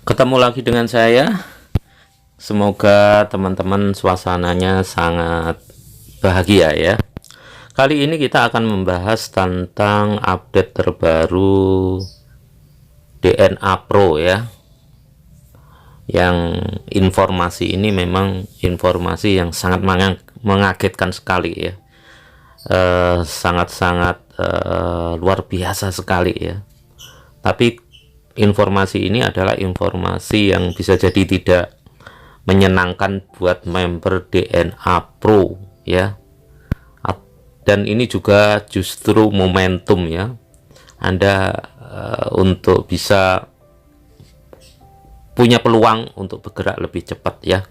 Ketemu lagi dengan saya. Semoga teman-teman suasananya sangat bahagia ya. Kali ini kita akan membahas tentang update terbaru DNA Pro ya. Yang informasi ini memang informasi yang sangat mengagetkan sekali ya. Sangat-sangat luar biasa sekali ya. Tapi informasi ini adalah informasi yang bisa jadi tidak menyenangkan buat member DNA Pro ya. Dan ini juga justru momentum ya Anda untuk bisa punya peluang untuk bergerak lebih cepat ya.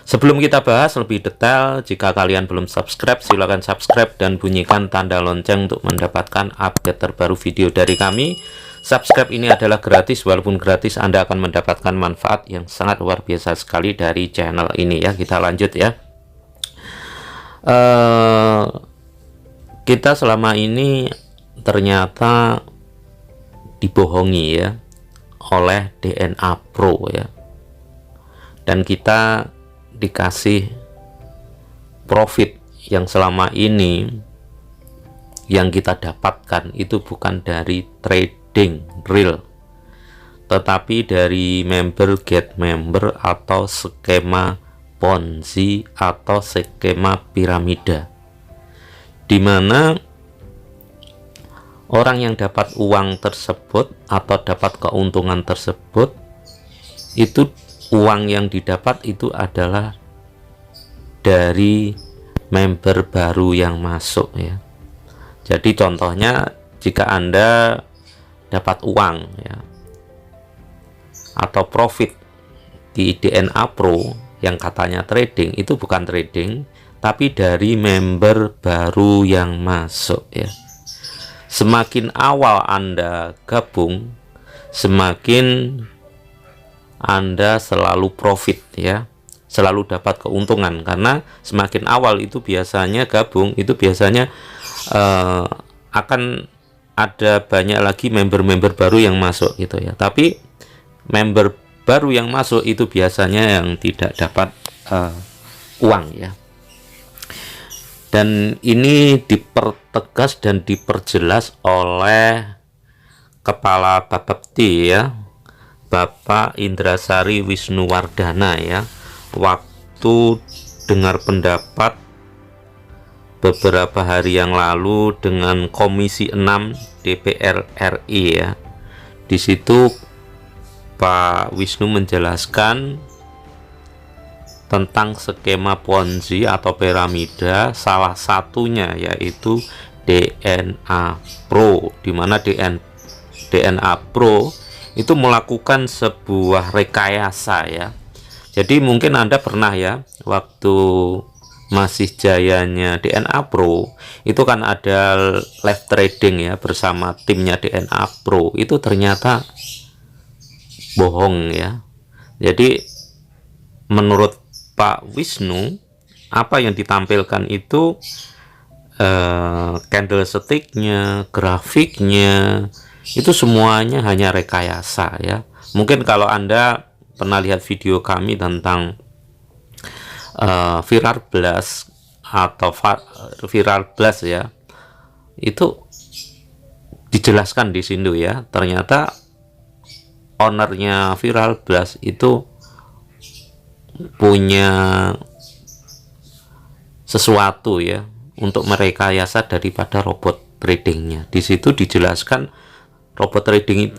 Sebelum kita bahas lebih detail, jika kalian belum subscribe, silahkan subscribe dan bunyikan tanda lonceng untuk mendapatkan update terbaru video dari kami. Subscribe ini adalah gratis, walaupun gratis Anda akan mendapatkan manfaat yang sangat luar biasa sekali dari channel ini ya. Kita lanjut ya. Kita selama ini ternyata dibohongi ya oleh DNA Pro ya, dan kita dikasih profit yang selama ini yang kita dapatkan itu bukan dari trading real, tetapi dari member get member atau skema Ponzi atau skema piramida, di mana orang yang dapat uang tersebut atau dapat keuntungan tersebut, itu uang yang didapat itu adalah dari member baru yang masuk ya. Jadi contohnya, jika Anda dapat uang ya atau profit di DNA Pro yang katanya trading, itu bukan trading tapi dari member baru yang masuk ya. Semakin awal Anda gabung, semakin Anda selalu profit ya, selalu dapat keuntungan, karena semakin awal itu biasanya gabung, itu biasanya akan ada banyak lagi member-member baru yang masuk gitu ya. Tapi member baru yang masuk itu biasanya yang tidak dapat uang ya. Dan ini dipertegas dan diperjelas oleh Kepala Bapepti ya, Bapak Indrasari Wisnuwardana ya, waktu dengar pendapat beberapa hari yang lalu dengan Komisi 6 DPR RI ya. Di situ Pak Wisnu menjelaskan tentang skema Ponzi atau piramida, salah satunya yaitu DNA Pro, di mana DNA Pro itu melakukan sebuah rekayasa ya. Jadi mungkin Anda pernah ya, waktu masih jayanya DNA Pro itu kan ada live trading ya bersama timnya DNA Pro, itu ternyata bohong ya. Jadi menurut Pak Wisnu, apa yang ditampilkan itu candlesticknya, grafiknya, itu semuanya hanya rekayasa ya. Mungkin kalau Anda pernah lihat video kami tentang viral blast atau viral blast ya, itu dijelaskan di sini ya. Ternyata ownernya viral blast itu punya sesuatu ya untuk merekayasa daripada robot tradingnya. Di situ dijelaskan robot trading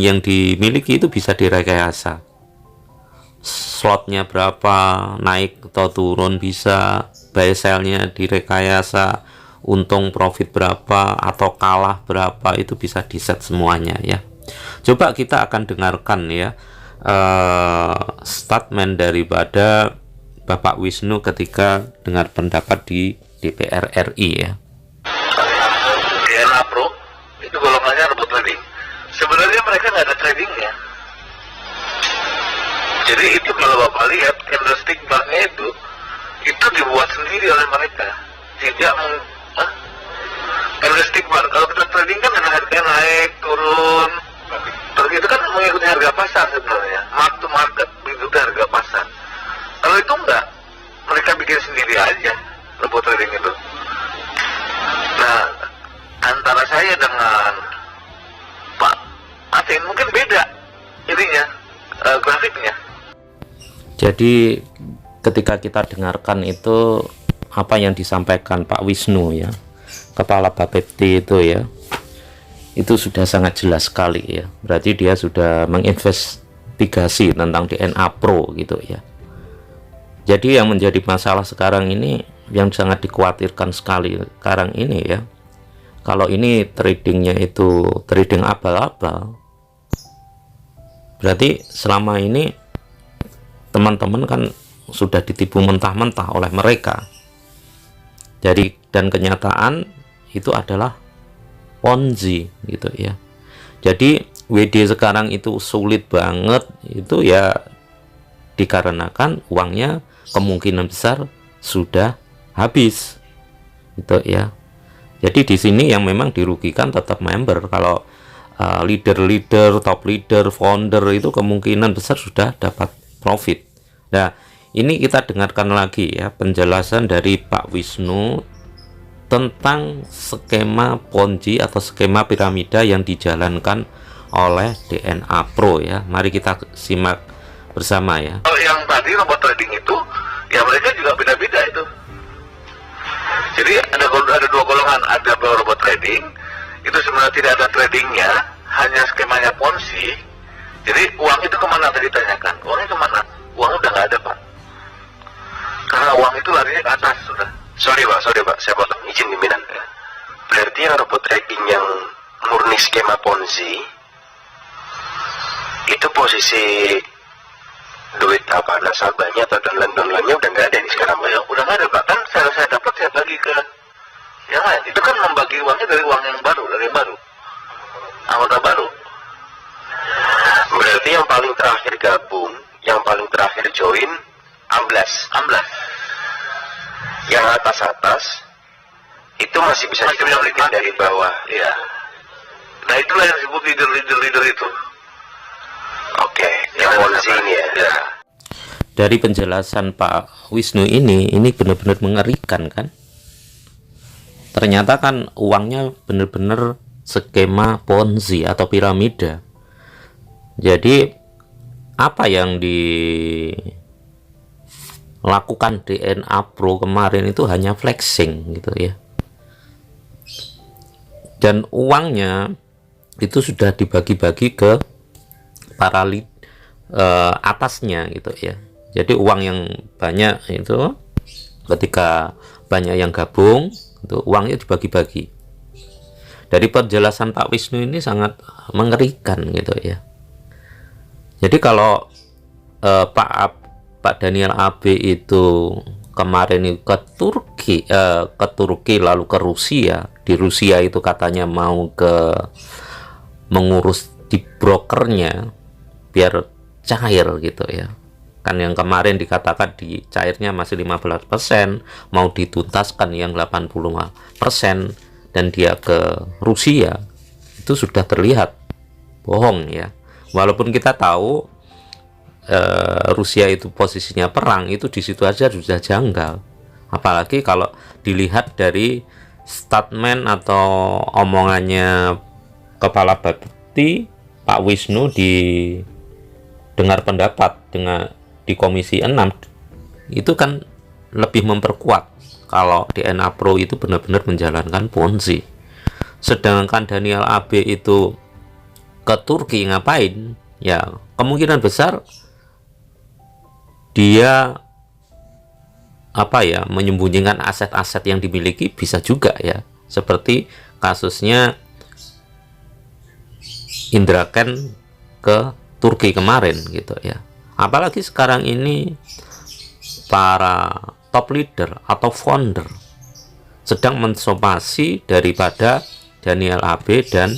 yang dimiliki itu bisa direkayasa, slotnya berapa, naik atau turun bisa, buy sell-nya direkayasa, untung profit berapa atau kalah berapa, itu bisa di set semuanya ya. Coba kita akan dengarkan ya statement daripada Bapak Wisnu ketika dengar pendapat di DPR RI ya. DNA Pro itu golongannya robot trading. Sebenarnya mereka nggak ada tradingnya. Jadi itu kalau Bapak lihat candlestick bar-nya itu dibuat sendiri oleh mereka. Tidak candlestick bar, kalau kita trading kan harganya naik turun, terus itu kan mengikuti harga pasar sebenarnya, mark to market, mengikuti harga pasar. Kalau itu enggak, mereka bikin sendiri aja robot trading itu. Nah, antara saya dengan Pak Atin mungkin beda ininya, grafiknya. Jadi ketika kita dengarkan itu apa yang disampaikan Pak Wisnu ya, Kepala Bapepti itu ya, itu sudah sangat jelas sekali ya. Berarti dia sudah menginvestigasi tentang DNA Pro gitu ya. Jadi yang menjadi masalah sekarang ini, yang sangat dikhawatirkan sekali sekarang ini ya, kalau ini tradingnya itu trading abal-abal, berarti selama ini teman-teman kan sudah ditipu mentah-mentah oleh mereka. Jadi dan kenyataan itu adalah Ponzi gitu ya. Jadi WD sekarang itu sulit banget itu ya, dikarenakan uangnya kemungkinan besar sudah habis gitu ya. Jadi di sini yang memang dirugikan tetap member. Kalau leader-leader, top leader, founder itu kemungkinan besar sudah dapat profit. Nah, ini kita dengarkan lagi ya penjelasan dari Pak Wisnu tentang skema Ponzi atau skema piramida yang dijalankan oleh DNA Pro ya. Mari kita simak bersama ya. Kalau yang tadi robot trading itu, ya mereka juga beda-beda itu. Jadi ada dua golongan, ada robot trading itu sebenarnya tidak ada tradingnya, hanya skemanya Ponzi. Jadi uang itu kemana tadi ditanyakan? Uangnya kemana? Uang udah nggak ada, Pak. Karena uang itu larinya ke atas sudah. Sorry Pak, saya potong, izin pimpinan. Berarti yang robot trading yang murni skema Ponzi itu posisi duit apa nasabahnya atau downline-downline-nya udah nggak ada nih sekarang, Pak? Ya, udah nggak ada, Pak. Kan saya dapat, saya bagi ke yang lain. Itu kan membagi uangnya dari uang yang baru, dari yang baru, anggota baru. Berarti yang paling terakhir gabung, yang paling terakhir join Amblas. Yang atas itu masih bisa dikembalikan dari bawah. Iya. Nah, itulah yang disebut leader itu. Oke, yang Ponzi ini ya. Ya. Dari penjelasan Pak Wisnu ini benar-benar mengerikan kan. Ternyata kan uangnya benar-benar skema Ponzi atau piramida. Jadi apa yang dilakukan DNA Pro kemarin itu hanya flexing gitu ya. Dan uangnya itu sudah dibagi-bagi ke para atasnya gitu ya. Jadi uang yang banyak itu ketika banyak yang gabung itu uangnya dibagi-bagi. Dari penjelasan Pak Wisnu ini sangat mengerikan gitu ya. Jadi kalau Pak Daniel AB itu kemarin ke Turki lalu ke Rusia. Di Rusia itu katanya mau mengurus di brokernya biar cair gitu ya. Kan yang kemarin dikatakan di cairnya masih 15%, mau dituntaskan yang 85%, dan dia ke Rusia itu sudah terlihat bohong ya. Walaupun kita tahu Rusia itu posisinya perang, itu di situ aja sudah janggal. Apalagi kalau dilihat dari statement atau omongannya Kepala Bapepti Pak Wisnu di dengar pendapat di Komisi 6, itu kan lebih memperkuat kalau DNA Pro itu benar-benar menjalankan Ponzi. Sedangkan Daniel AB itu ke Turki ngapain? Ya kemungkinan besar dia menyembunyikan aset-aset yang dimiliki, bisa juga ya, seperti kasusnya Indra Ken ke Turki kemarin gitu ya. Apalagi sekarang ini para top leader atau founder sedang mensomasi daripada Daniel AB dan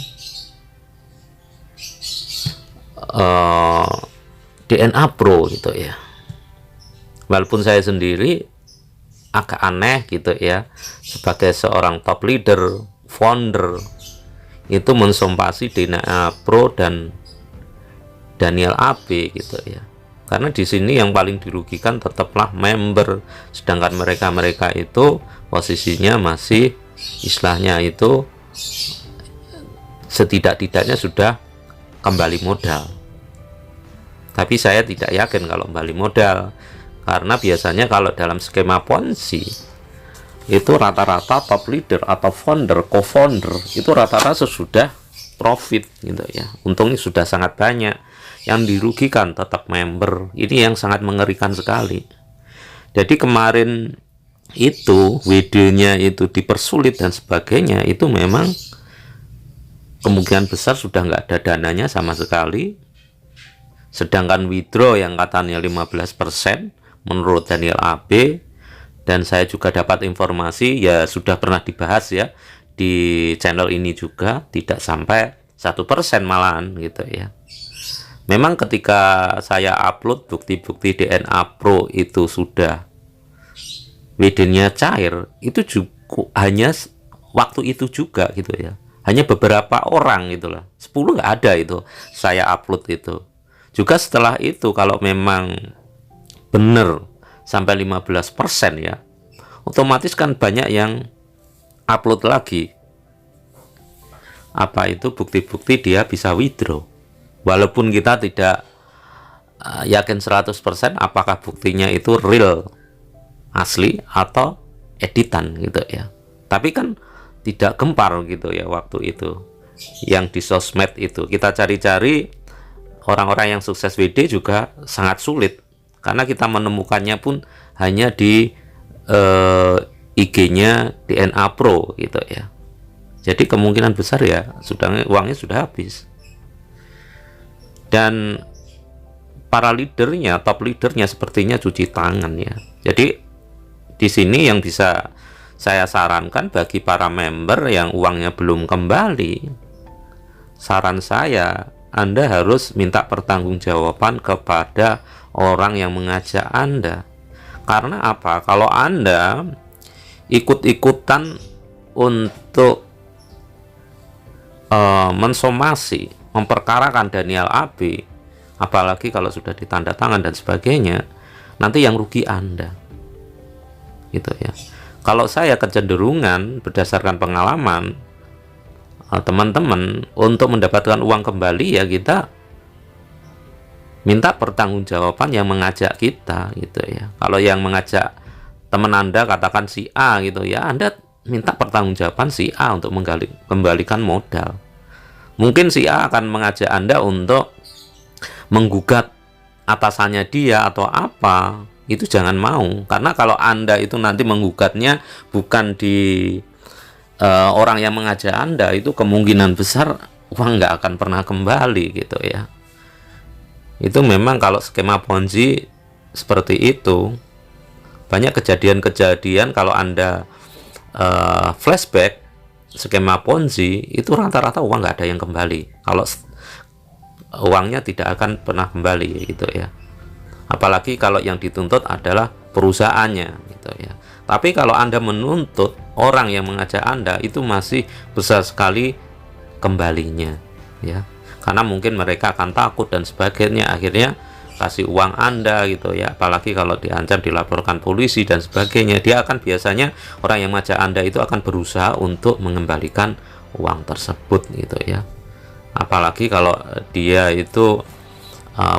DNA Pro gitu ya. Walaupun saya sendiri agak aneh gitu ya, sebagai seorang top leader, founder, itu mensumpasi DNA Pro dan Daniel AB gitu ya. Karena di sini yang paling dirugikan tetaplah member, sedangkan mereka itu posisinya masih istilahnya itu setidak-tidaknya sudah kembali modal. Tapi saya tidak yakin kalau kembali modal, karena biasanya kalau dalam skema Ponzi itu rata-rata top leader atau founder, co-founder itu rata-rata sudah profit gitu ya. Untungnya sudah sangat banyak. Yang dirugikan tetap member. Ini yang sangat mengerikan sekali. Jadi kemarin itu WD-nya itu dipersulit dan sebagainya, itu memang kemungkinan besar sudah nggak ada dananya sama sekali. Sedangkan withdraw yang katanya 15% menurut Daniel AB, dan saya juga dapat informasi ya sudah pernah dibahas ya di channel ini juga, tidak sampai 1% malahan gitu ya. Memang ketika saya upload bukti-bukti DNA Pro itu sudah WD-nya cair, itu juga hanya waktu itu juga gitu ya. Hanya beberapa orang itulah, 10 nggak ada itu saya upload itu. Juga setelah itu kalau memang benar sampai 15% ya, otomatis kan banyak yang upload lagi. Apa itu bukti-bukti dia bisa withdraw. Walaupun kita tidak yakin 100% apakah buktinya itu real, asli atau editan gitu ya. Tapi kan tidak gempar gitu ya waktu itu. Yang di sosmed itu kita cari-cari orang-orang yang sukses WD juga sangat sulit, karena kita menemukannya pun hanya di IG-nya DNA Pro gitu ya. Jadi kemungkinan besar ya uangnya sudah habis. Dan para leadernya, top leadernya sepertinya cuci tangan ya. Jadi di sini yang bisa saya sarankan bagi para member yang uangnya belum kembali, saran saya, Anda harus minta pertanggungjawaban kepada orang yang mengajak Anda. Karena apa? Kalau Anda ikut-ikutan untuk mensomasi, memperkarakan Daniel AB, apalagi kalau sudah ditanda tangan dan sebagainya, nanti yang rugi Anda gitu ya. Kalau saya kecenderungan berdasarkan pengalaman teman-teman untuk mendapatkan uang kembali ya kita minta pertanggungjawaban yang mengajak kita gitu ya. Kalau yang mengajak teman Anda katakan si A gitu ya, Anda minta pertanggungjawaban si A untuk kembalikan modal. Mungkin si A akan mengajak Anda untuk menggugat atasannya dia atau apa, itu jangan mau. Karena kalau Anda itu nanti menggugatnya bukan di orang yang mengajak Anda, itu kemungkinan besar uang nggak akan pernah kembali gitu ya. Itu memang kalau skema Ponzi seperti itu, banyak kejadian-kejadian kalau Anda flashback skema Ponzi itu rata-rata uang nggak ada yang kembali. Kalau uangnya tidak akan pernah kembali gitu ya. Apalagi kalau yang dituntut adalah perusahaannya gitu ya. Tapi kalau Anda menuntut orang yang mengajak Anda, itu masih besar sekali kembalinya ya. Karena mungkin mereka akan takut dan sebagainya, akhirnya kasih uang Anda gitu ya. Apalagi kalau diancam dilaporkan polisi dan sebagainya, dia akan biasanya orang yang mengajak Anda itu akan berusaha untuk mengembalikan uang tersebut gitu ya. Apalagi kalau dia itu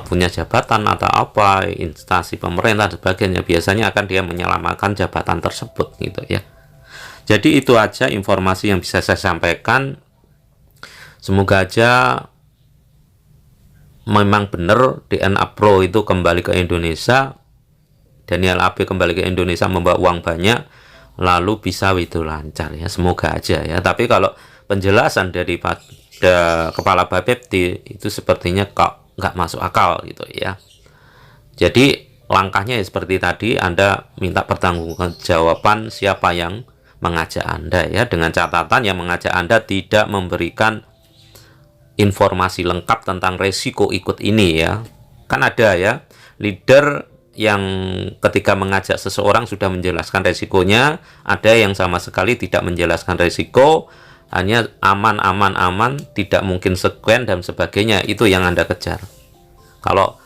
punya jabatan atau apa, instansi pemerintah dan sebagainya, biasanya akan dia menyelamatkan jabatan tersebut gitu ya. Jadi itu aja informasi yang bisa saya sampaikan. Semoga aja memang benar DNA Pro itu kembali ke Indonesia, Daniel AB kembali ke Indonesia membawa uang banyak, lalu bisa itu lancar ya, semoga aja ya. Tapi kalau penjelasan dari Kepala Bapepti itu sepertinya kok nggak masuk akal gitu ya. Jadi langkahnya ya seperti tadi, Anda minta pertanggungjawaban siapa yang mengajak Anda ya, dengan catatan yang mengajak Anda tidak memberikan informasi lengkap tentang resiko ikut ini ya. Kan ada ya leader yang ketika mengajak seseorang sudah menjelaskan resikonya, ada yang sama sekali tidak menjelaskan resiko, hanya aman, tidak mungkin sekian dan sebagainya. Itu yang Anda kejar. Kalau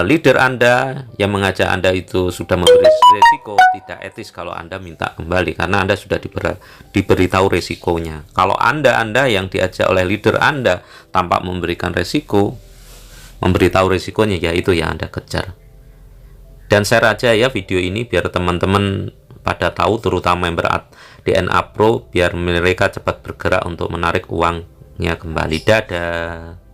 leader Anda yang mengajak Anda itu sudah memberi resiko, tidak etis kalau Anda minta kembali karena Anda sudah diberitahu resikonya. Kalau Anda yang diajak oleh leader Anda tanpa memberikan resiko, memberitahu resikonya, ya itu yang Anda kejar. Dan share aja ya video ini biar teman-teman pada tahu, terutama yang berat DNA Pro, biar mereka cepat bergerak untuk menarik uangnya kembali. Dadah.